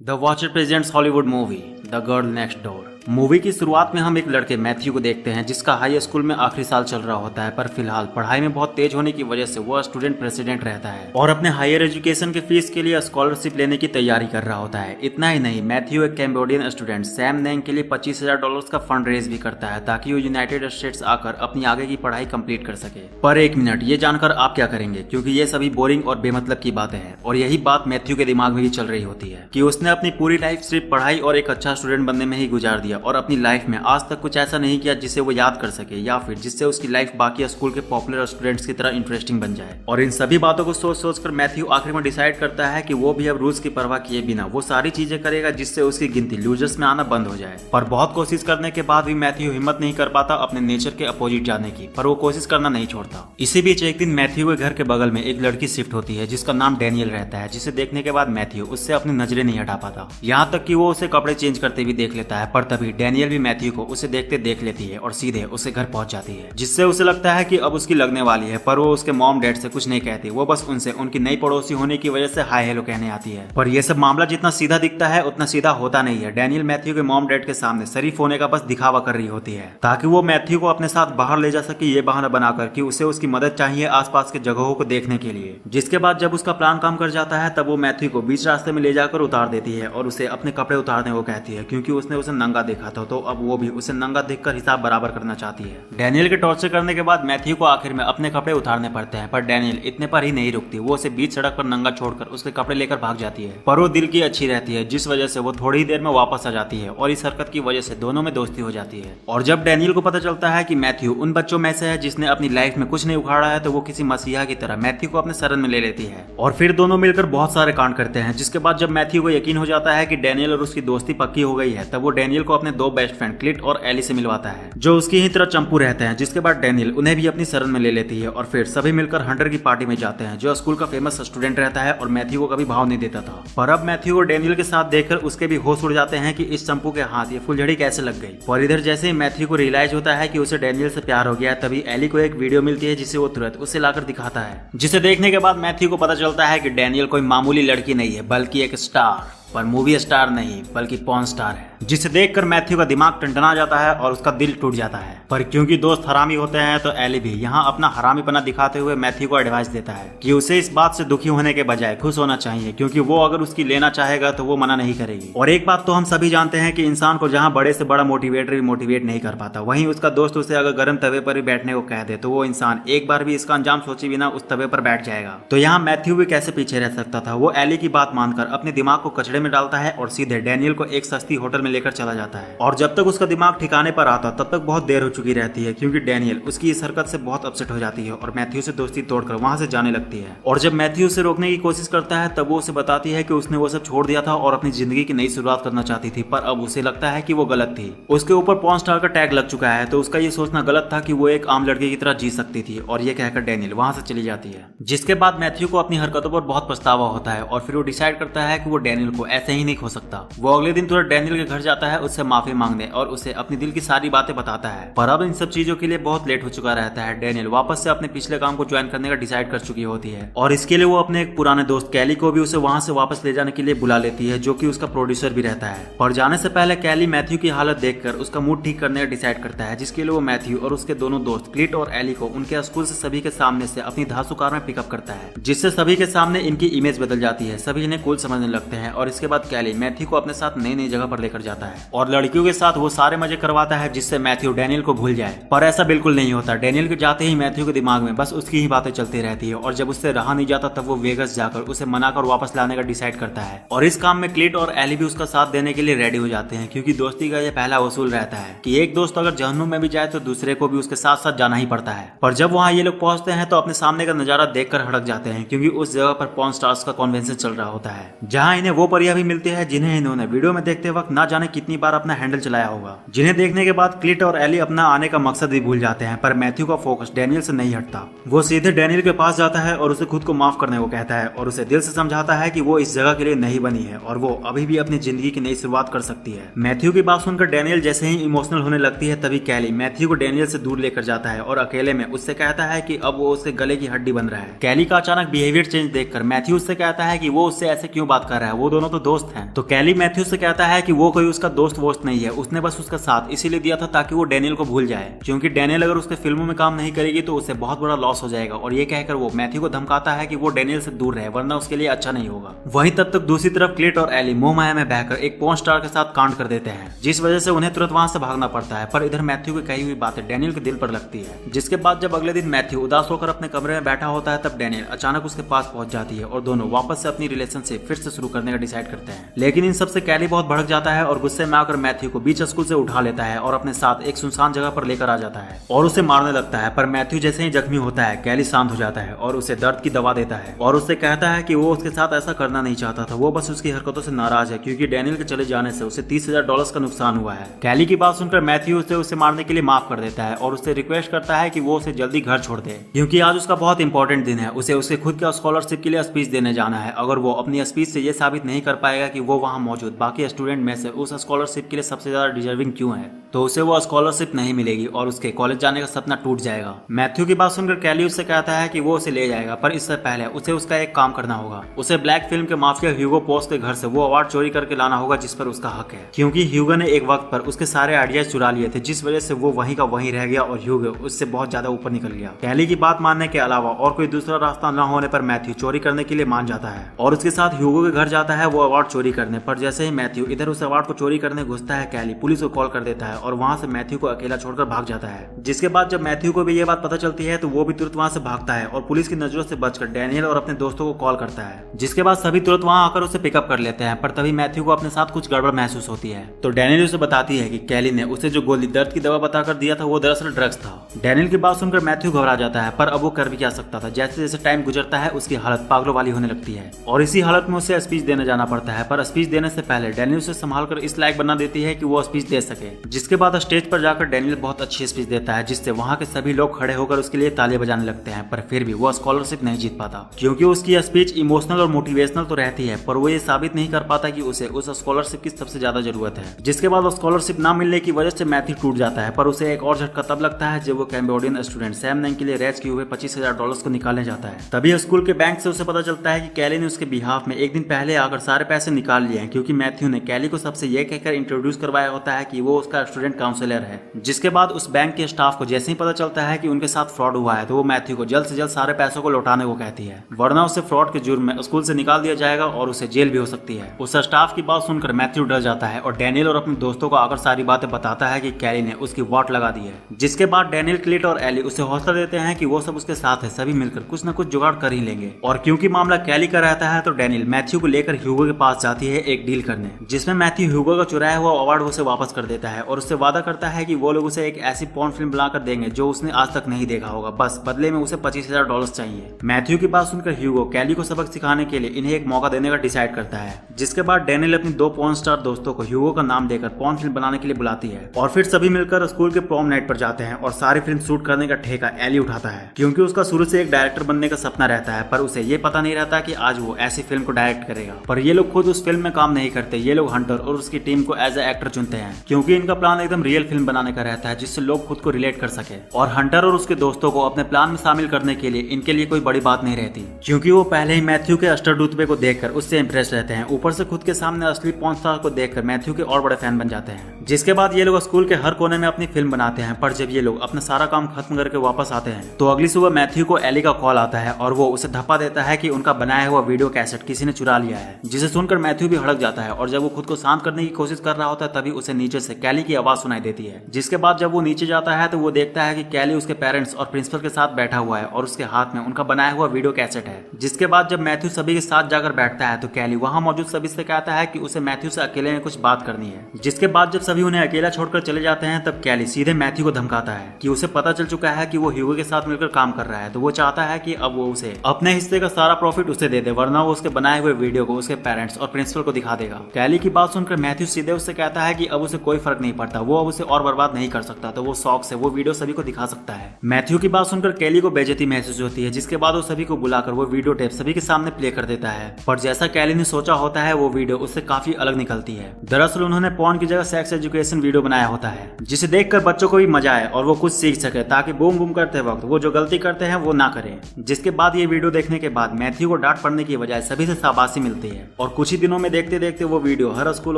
The watcher presents Hollywood movie the girl next door. Movie की शुरुआत में हम एक लड़के मैथ्यू को देखते हैं जिसका हाई स्कूल में आखिरी साल चल रहा होता है, पर फिलहाल पढ़ाई में बहुत तेज होने की वजह से वो स्टूडेंट प्रेसिडेंट रहता है और अपने हायर एजुकेशन के फीस के लिए स्कॉलरशिप लेने की तैयारी कर रहा होता है। इतना ही नहीं, मैथ्यू एक कैम्बोडियन स्टूडेंट सैम नेंग के लिए $25,000 का फंड रेज भी करता है ताकि वो यूनाइटेड स्टेट्स आकर अपनी आगे की पढ़ाई कंप्लीट कर सके। पर एक मिनट, ये जानकर आप क्या करेंगे, क्योंकि ये सभी बोरिंग और बेमतलब की बातें हैं और यही बात मैथ्यू के दिमाग में भी चल रही होती है कि उसने अपनी पूरी लाइफ सिर्फ पढ़ाई और एक अच्छा स्टूडेंट बनने में ही गुजार दिया और अपनी लाइफ में आज तक कुछ ऐसा नहीं किया जिसे वो याद कर सके या फिर जिससे उसकी लाइफ बाकी स्कूल के पॉपुलर स्टूडेंट्स की तरह इंटरेस्टिंग बन जाए। और इन सभी बातों को सोच सोच कर मैथ्यू आखिर में डिसाइड करता है कि वो भी अब रूल्स की परवाह किए बिना वो सारी चीजें करेगा जिससे उसकी गिनती लूजर्स में आना बंद हो जाए। पर बहुत कोशिश करने के बाद भी मैथ्यू हिम्मत नहीं कर पाता अपने नेचर के अपोजिट जाने की, पर वो कोशिश करना नहीं छोड़ता। इसी बीच एक दिन मैथ्यू के घर के बगल में एक लड़की शिफ्ट होती है जिसका नाम डैनियल रहता है, जिसे देखने के बाद मैथ्यू उससे अपनी नजरें नहीं हटा पाता। यहाँ तक कि वो उसे कपड़े चेंज करते भी देख लेता है, पर तभी डैनियल भी मैथ्यू को उसे देखते देख लेती है और सीधे उसके घर पहुंच जाती है, जिससे उसे लगता है कि अब उसकी लगने वाली है। पर वो उसके मॉम डैड से कुछ नहीं कहती, वो बस उनसे उनकी नई पड़ोसी होने की वजह से हाय हेलो कहने आती है। पर यह सब मामला जितना सीधा दिखता है उतना सीधा होता नहीं है। डैनियल मैथ्यू के मॉम डैड के सामने शरीफ होने का बस दिखावा कर रही होती है ताकि वो मैथ्यू को अपने साथ बाहर ले जा सके, ये बहाना बनाकर कि उसे उसकी मदद चाहिए आसपास के जगहों को देखने के लिए। जिसके बाद जब उसका प्लान काम कर जाता है तब वो मैथ्यू को बीच रास्ते में ले जाकर उतार देती है और उसे अपने कपड़े उतारने को कहती है, क्योंकि उसने उसे नंगा देखा था तो अब वो भी उसे नंगा देखकर हिसाब बराबर करना चाहती है। डैनियल के टॉर्चर करने के बाद मैथ्यू को आखिर में अपने कपड़े उतारने पड़ते हैं, पर डैनियल इतने पर ही नहीं रुकती, वो उसे बीच सड़क पर नंगा छोड़कर उसके कपड़े लेकर भाग जाती है। पर वो दिल की अच्छी रहती है, जिस वजह से वो थोड़ी ही देर में वापस आ जाती है और इस हरकत की वजह से दोनों में दोस्ती हो जाती है। और जब डैनियल को पता चलता है कि मैथ्यू उन बच्चों में से है जिसने अपनी लाइफ में कुछ नहीं उखाड़ा है, तो वो किसी मसीहा की तरह मैथ्यू को अपने शरण में ले लेती है और फिर दोनों मिलकर बहुत सारे कांड करते हैं। जिसके बाद जब मैथ्यू को यकीन हो जाता है कि डैनियल और उसकी दोस्ती पक्की हो गई है, तब वो डैनियल को अपने दो बेस्ट फ्रेंड क्लिट और एली से मिलवाता है जो उसकी ही तरह चंपू रहते हैं। जिसके बाद डैनियल उन्हें भी अपनी शरण में ले लेती है और फिर सभी मिलकर हंटर की पार्टी में जाते हैं जो स्कूल का फेमस स्टूडेंट रहता है और मैथ्यू को कभी भाव नहीं देता था। पर अब मैथ्यू को डैनियल के साथ देखकर उसके भी होश उड़ जाते हैं कि इस चंपू के हाथ ये फुलझड़ी कैसे लग गई। और इधर जैसे ही मैथ्यू को रियलाइज होता है कि उसे डैनियल से प्यार हो गया, तभी एली को एक वीडियो मिलती है जिसे वो तुरंत उसे लाकर दिखाता है, जिसे देखने के बाद मैथ्यू को पता चलता है कि डैनियल कोई मामूली लड़की नहीं है बल्कि एक स्टार, पर मूवी स्टार नहीं बल्कि पॉर्न स्टार है। जिसे देखकर मैथ्यू का दिमाग टनटना जाता है और उसका दिल टूट जाता है। पर क्योंकि दोस्त हरामी होते हैं तो एली भी यहाँ अपना हरामीपना दिखाते हुए मैथ्यू को एडवाइस देता है कि उसे इस बात से दुखी होने के बजाय खुश होना चाहिए, क्योंकि वो अगर उसकी लेना चाहेगा तो वो मना नहीं करेगी। और एक बात तो हम सभी जानते हैं कि इंसान को जहाँ बड़े से बड़ा मोटिवेटर भी मोटिवेट नहीं कर पाता, वहीं उसका दोस्त उसे अगर गर्म तवे पर भी बैठने को कह दे तो वो इंसान एक बार भी इसका अंजाम सोचे बिना उस तवे पर बैठ जाएगा। तो यहाँ मैथ्यू भी कैसे पीछे रह सकता था। वो एली की बात मानकर अपने दिमाग को कचड़े में डालता है और सीधे डैनियल को एक सस्ती होटल में लेकर चला जाता है। और जब तक उसका दिमाग ठिकाने पर आता तब तक बहुत देर हो चुकी रहती है, क्योंकि डैनियल उसकी इस हरकत से बहुत अपसेट हो जाती है और मैथ्यू से दोस्ती तोड़कर वहां से जाने लगती है। और जब मैथ्यू उसे रोकने की कोशिश करता है तब वो उसे बताती है कि उसने वो सब छोड़ दिया था और अपनी जिंदगी की नई शुरुआत करना चाहती थी, पर अब उसे लगता है कि वो गलत थी। उसके ऊपर पॉर्न स्टार का टैग लग चुका है, तो उसका ये सोचना गलत था कि वो एक आम लड़के की तरह जी सकती थी। और ये कहकर डैनियल वहां से चली जाती है, जिसके बाद मैथ्यू को अपनी हरकतों पर बहुत पछतावा होता है और फिर वो डिसाइड करता है कि वो डैनियल को ऐसे ही नहीं खो सकता। वो अगले दिन तुरंत डैनियल के घर जाता है उससे माफी मांगने और उसे अपनी दिल की सारी बातें बताता है। पर अब इन सब चीजों के लिए बहुत लेट हो चुका रहता है। डैनियल वापस से अपने पिछले काम को ज्वाइन करने का डिसाइड कर चुकी होती है और इसके लिए वो अपने एक पुराने दोस्त कैली को भी उसे वहां से वापस ले जाने के लिए बुला लेती है, जो कि उसका प्रोड्यूसर भी रहता है। पर जाने से पहले कैली मैथ्यू की हालत देखकर उसका मूड ठीक करने का डिसाइड करता है, जिसके लिए वो मैथ्यू और उसके दोनों दोस्त क्लिट और एली को उनके स्कूल से सभी के सामने से अपनी धांसू कार में पिकअप करता है, जिससे सभी के सामने इनकी इमेज बदल जाती है। सभी इन्हें कूल समझने लगते हैं और इसके बाद कैली मैथ्यू को अपने साथ नई नई जगह पर लेकर जाता है और लड़कियों के साथ वो सारे मजे करवाता है जिससे मैथ्यू डैनियल को भूल जाए। पर ऐसा बिल्कुल नहीं होता। डैनियल के जाते ही मैथ्यू के दिमाग में बस उसकी ही बातें चलती रहती है और जब उससे रहा नहीं जाता तब वो वेगस जाकर उसे मनाकर वापस लाने का डिसाइड करता है। और इस काम में क्लिट और एली भी उसका साथ देने के लिए रेडी हो जाते हैं, क्योंकि दोस्ती का ये पहला उसूल रहता है कि एक दोस्त अगर जहन्नुम में भी जाए तो दूसरे को भी उसके साथ साथ जाना ही पड़ता है। पर जब वहाँ ये लोग पहुंचते हैं तो अपने सामने का नजारा देखकर हड़क जाते हैं, क्योंकि उस जगह पर पॉर्न स्टार्स का कॉन्वेंशन चल रहा होता है, जहाँ इन्हें वो परियां भी मिलती है जिन्हें इन्होंने वीडियो में देखते वक्त ना जाने कितनी बार अपना हैंडल चलाया होगा। जिन्हें देखने के बाद क्लिट और एली अपना आने का मकसद भी भूल जाते हैं। पर मैथ्यू का फोकस डैनियल से नहीं हटता। वो सीधे डैनियल के पास जाता है और उसे खुद को माफ करने को कहता है और उसे दिल से समझाता है कि वो इस जगह के लिए नहीं बनी है और वो अभी भी अपनी जिंदगी की नई शुरुआत कर सकती है। मैथ्यू की बात सुनकर डैनियल जैसे ही इमोशनल होने लगती है, तभी कैली मैथ्यू को डैनियल से दूर लेकर जाता है और अकेले में उससे कहता है कि अब वो उसके गले की हड्डी बन रहा है। कैली का अचानक बिहेवियर चेंज देखकर मैथ्यू उससे कहता है कि वो उससे ऐसे क्यों बात कर रहा है, वो दोनों तो तो दोस्त हैं। तो कैली मैथ्यू से कहता है कि वो कोई उसका दोस्त वोस्त नहीं है, उसने बस उसका साथ इसीलिए दिया था ताकि वो डैनियल को भूल जाए, क्योंकि डैनियल अगर उसके फिल्मों में काम नहीं करेगी तो उसे बहुत बड़ा लॉस हो जाएगा। और ये कहकर वो मैथ्यू को धमकाता है कि वो डैनियल से दूर रहे वरना उसके लिए अच्छा नहीं होगा। वहीं तब तक दूसरी तरफ क्लिट और एली मोह माया में बहकर एक पॉर्न स्टार के साथ कांड कर देते हैं, जिस वजह से उन्हें तुरंत वहां से भागना पड़ता है। पर इधर मैथ्यू की कही हुई बातें डैनियल के दिल पर लगती है। जिसके बाद जब अगले दिन मैथ्यू उदास होकर अपने कमरे में बैठा होता है तब डैनियल अचानक उसके पास पहुंच जाती है और दोनों वापस से अपनी रिलेशनशिप फिर से शुरू करने का डिसाइड करते हैं। लेकिन इन सबसे कैली बहुत भड़क जाता है और गुस्से में आकर मैथ्यू को बीच स्कूल से उठा लेता है और अपने साथ एक सुनसान जगह पर लेकर आ जाता है और उसे मारने लगता है। पर मैथ्यू जैसे ही जख्मी होता है कैली शांत हो जाता है और उसे दर्द की दवा देता है और उससे कहता है कि वो उसके साथ ऐसा करना नहीं चाहता था, वो बस उसकी हरकतों से नाराज है क्योंकि डैनियल के चले जाने से उसे $30,000 का नुकसान हुआ है। कैली की बात सुनकर मैथ्यू उसे मारने के लिए माफ कर देता है और उससे रिक्वेस्ट करता है कि वो उसे जल्दी घर छोड़ दे क्योंकि आज उसका बहुत इंपॉर्टेंट दिन है। उसे उसके खुद का स्कॉलरशिप के लिए स्पीच देने जाना है। अगर वो अपनी स्पीच से ये साबित नहीं कर पाएगा कि वो वहां मौजूद बाकी स्टूडेंट में से उस स्कॉलरशिप के लिए सबसे ज्यादा डिजर्विंग क्यों है, तो उसे वो स्कॉलरशिप नहीं मिलेगी और उसके कॉलेज जाने का सपना टूट जाएगा। मैथ्यू की बात सुनकर कैली उससे कहता है कि वो उसे ले जाएगा, पर इससे पहले उसे उसका एक काम करना होगा। उसे ब्लैक फिल्म के माफिया ह्यूगो पोस्ट के घर से वो अवार्ड चोरी करके लाना होगा जिस पर उसका हक है, क्योंकि ह्यूगो ने एक वक्त पर उसके सारे आइडियाज चुरा लिए थे, जिस वजह से वो वहीं का वहीं रह गया और ह्यूगो उससे बहुत ज्यादा ऊपर निकल गया। कैली की बात मानने के अलावा और कोई दूसरा रास्ता न होने पर मैथ्यू चोरी करने के लिए मान जाता है और उसके साथ ह्यूगो के घर जाता है वो अवार्ड चोरी करने। पर जैसे ही मैथ्यू इधर उस अवार्ड को चोरी करने घुसता है कैली पुलिस को कॉल कर देता है और वहां से मैथ्यू को अकेला छोड़कर भाग जाता है। जिसके बाद जब मैथ्यू को भी ये बात पता चलती है तो वो भी तुरंत वहां से भागता है और पुलिस की नजरों से बचकर डैनियल और अपने दोस्तों को कॉल करता है, जिसके बाद सभी तुरंत वहां आकर उसे पिकअप कर लेते हैं। पर तभी मैथ्यू को अपने साथ कुछ गड़बड़ महसूस होती है तो डैनियल उसे बताती है कि कैली ने उसे जो गोली दर्द की दवा बताकर दिया था वो दरअसल ड्रग्स था। डैनियल की बात सुनकर मैथ्यू घबरा जाता है, पर अब वो कर भी क्या सकता था। जैसे जैसे टाइम गुजरता है उसकी हालत पागलों वाली होने लगती है और इसी हालत में उसे स्पीच देने जाना पड़ता है। पर स्पीच देने से पहले डैनियल उसे संभाल कर इस लायक बना देती है कि वो स्पीच दे सके। जिसके बाद स्टेज पर जाकर डैनियल बहुत अच्छी स्पीच देता है जिससे वहां के सभी लोग खड़े होकर उसके लिए तालियां बजाने लगते हैं। पर फिर भी वो स्कॉलरशिप नहीं जीत पाता क्योंकि उसकी स्पीच इमोशनल और मोटिवेशनल तो रहती है, पर वो ये साबित नहीं कर पाता कि उसे उस स्कॉलरशिप की सबसे ज्यादा जरूरत है। जिसके बाद स्कॉलरशिप ना मिलने की वजह से मैथ्यू टूट जाता है, पर उसे एक और झटका तब लगता है जब वो कैम्बोडियन स्टूडेंट सैम नंग के लिए रेज किए हुए $25,000 को निकालने जाता है। तभी स्कूल के बैंक से उसे पता चलता है कि कैली ने उसके बिहाफ में एक दिन पहले आकर सारे पैसे निकाल लिए हैं, क्योंकि मैथ्यू ने कैली को सबसे यह कहकर इंट्रोड्यूस करवाया होता है कि वो उसका स्टूडेंट काउंसलर है। जिसके बाद उस बैंक के स्टाफ को जैसे ही पता चलता है कि उनके साथ फ्रॉड हुआ है तो वो मैथ्यू को जल्द से जल्द सारे पैसों को लौटाने को कहती है, वरना उसे फ्रॉड के जुर्म में स्कूल से निकाल दिया जाएगा और उसे जेल भी हो सकती है। उस स्टाफ की बात सुनकर मैथ्यू डर जाता है और डैनियल और अपने दोस्तों को आकर सारी बातें बताता है कि कैली ने उसकी वाट लगा दी है। जिसके बाद डैनियल, क्लिट और एली उसे हौसला देते हैं कि वो सब उसके साथ है, सभी मिलकर कुछ न कुछ जुगाड़ कर ही लेंगे। और क्योंकि मामला कैली का रहता है तो डैनियल मैथ्यू को लेकर ह्यूगो के पास जाती है एक डील करने, जिसमें मैथ्यू ह्यूगो का चुराया हुआ अवार्ड उसे वापस कर देता है और उससे वादा करता है कि वो लोग उसे एक ऐसी पॉर्न फिल्म बनाकर देंगे जो उसने आज तक नहीं देखा होगा, बस बदले में उसे $25,000 चाहिए। मैथ्यू की बात सुनकर ह्यूगो कैली को सबक सिखाने के लिए इन्हें एक मौका देने का डिसाइड करता है। जिसके बाद डैनियल अपनी 2 पॉर्न स्टार दोस्तों को ह्यूगो का नाम देकर पॉर्न फिल्म बनाने के लिए बुलाती है और फिर सभी मिलकर स्कूल के प्रॉम नाइट पर जाते हैं और सारी फिल्म शूट करने का ठेका एली उठाता है, क्योंकि उसका शुरू से एक डायरेक्टर बनने का सपना रहता है, पर उसे ये पता नहीं रहता कि आज वो ऐसी फिल्म को डायरेक्ट करेगा। पर ये लोग खुद उस फिल्म में काम नहीं करते, ये लोग हंटर और उसकी टीम को एज ए एक्टर चुनते हैं, क्योंकि इनका प्लान एकदम रियल फिल्म बनाने का रहता है जिससे लोग खुद को रिलेट कर सके। और हंटर और उसके दोस्तों को अपने प्लान में शामिल करने के लिए इनके लिए कोई बड़ी बात नहीं रहती, क्योंकि वो पहले ही मैथ्यू के अस्टर रुतबे को देखकर उससे इंप्रेस रहते हैं। ऊपर से खुद के सामने असली पॉर्न स्टार को देखकर मैथ्यू के और बड़े फैन बन जाते हैं। जिसके बाद ये लोग स्कूल के हर कोने में अपनी फिल्म बनाते हैं। पर जब ये लोग अपना सारा काम खत्म करके वापस आते हैं तो अगली सुबह मैथ्यू को एली का कॉल आता है और वो उसे धप्पा देता है कि उनका बनाया हुआ वीडियो कैसेट किसी ने चुरा लिया है, जिसे सुनकर मैथ्यू भी हड़क जाता है और जब वो खुद को शांत करने की कोशिश कर रहा होता है तभी उसे नीचे से कैली की आवाज सुनाई देती है। जिसके बाद जब वो नीचे जाता है तो वो देखता है कि कैली उसके पेरेंट्स और प्रिंसिपल के साथ बैठा हुआ है और उसके हाथ में उनका बनाया हुआ वीडियो कैसेट है। जिसके बाद जब मैथ्यू सभी के साथ जाकर बैठता है तो कैली वहां मौजूद सभी से कहता है कि उसे मैथ्यू से अकेले में कुछ बात करनी है। जिसके बाद जब सभी उन्हें अकेला छोड़कर चले जाते हैं तब कैली सीधे मैथ्यू को धमकाता है कि उसे पता चल चुका है कि वो ह्यूगो के साथ मिलकर काम कर रहा है, तो वो चाहता है कि अब वो उसे अपने हिस्से का सारा प्रॉफिट उसे दे दे, वरना वो उसके बनाए हुए वीडियो को उसके पेरेंट्स और प्रिंसिपल को दिखा देगा। कैली की बात सुनकर मैथ्यू सीधे उससे कहता है कि अब उसे कोई फर्क नहीं पड़ता, वो अब उसे और बर्बाद नहीं कर सकता, तो वो शौक से वो वीडियो सभी को दिखा सकता है। मैथ्यू की बात सुनकर कैली को बेइज्जती महसूस होती है, जिसके बाद वो सभी को बुलाकर वो वीडियो टेप सभी के सामने प्ले कर देता है। पर जैसा कैली ने सोचा होता है वो वीडियो उससे काफी अलग निकलती है। दरअसल उन्होंने पॉर्न की जगह सेक्स एजुकेशन वीडियो बनाया होता है, जिसे देखकर बच्चों को भी मजा आए और वो कुछ सीख सके, ताकि बूम बूम करते वक्त वो जो गलती करते हैं वो ना करें। जिसके बाद ये वीडियो देखने के बाद मैथ्यू को डांट पड़ने की बजाय सभी से शाबाशी मिलती है और और कुछ ही दिनों में देखते देखते वो वीडियो हर स्कूल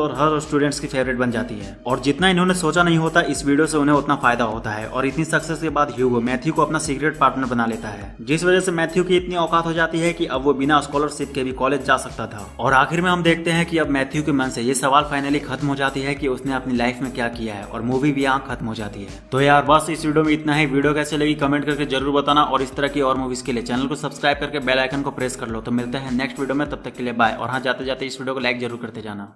और हर स्टूडेंट्स की फेवरेट बन जाती है और जितना इन्होंने सोचा नहीं होता इस वीडियो से उन्हें उतना फायदा होता है और इतनी सक्सेस के बाद ह्यूगो मैथ्यू को अपना सीक्रेट पार्टनर बना लेता है, जिस वजह से मैथ्यू की इतनी औकात हो जाती है कि अब वो बिना स्कॉलरशिप के भी कॉलेज जा सकता था। और आखिर में हम देखते हैं कि अब मैथ्यू के मन से ये सवाल फाइनली खत्म हो जाती है कि उसने अपनी लाइफ में क्या किया है और मूवी भी यहाँ खत्म हो जाती है। तो यार बस इस वीडियो में इतना ही। वीडियो कैसे लगी कमेंट करके जरूर बताना और इस तरह की और मूवीज के लिए चैनल को सब्सक्राइब करके बेल आइकन को प्रेस कर लो। तो मिलते हैं नेक्स्ट वीडियो में, तब तक के लिए बाय। और हाँ, जाते जाते इस वीडियो को लाइक जरूर करते जाना।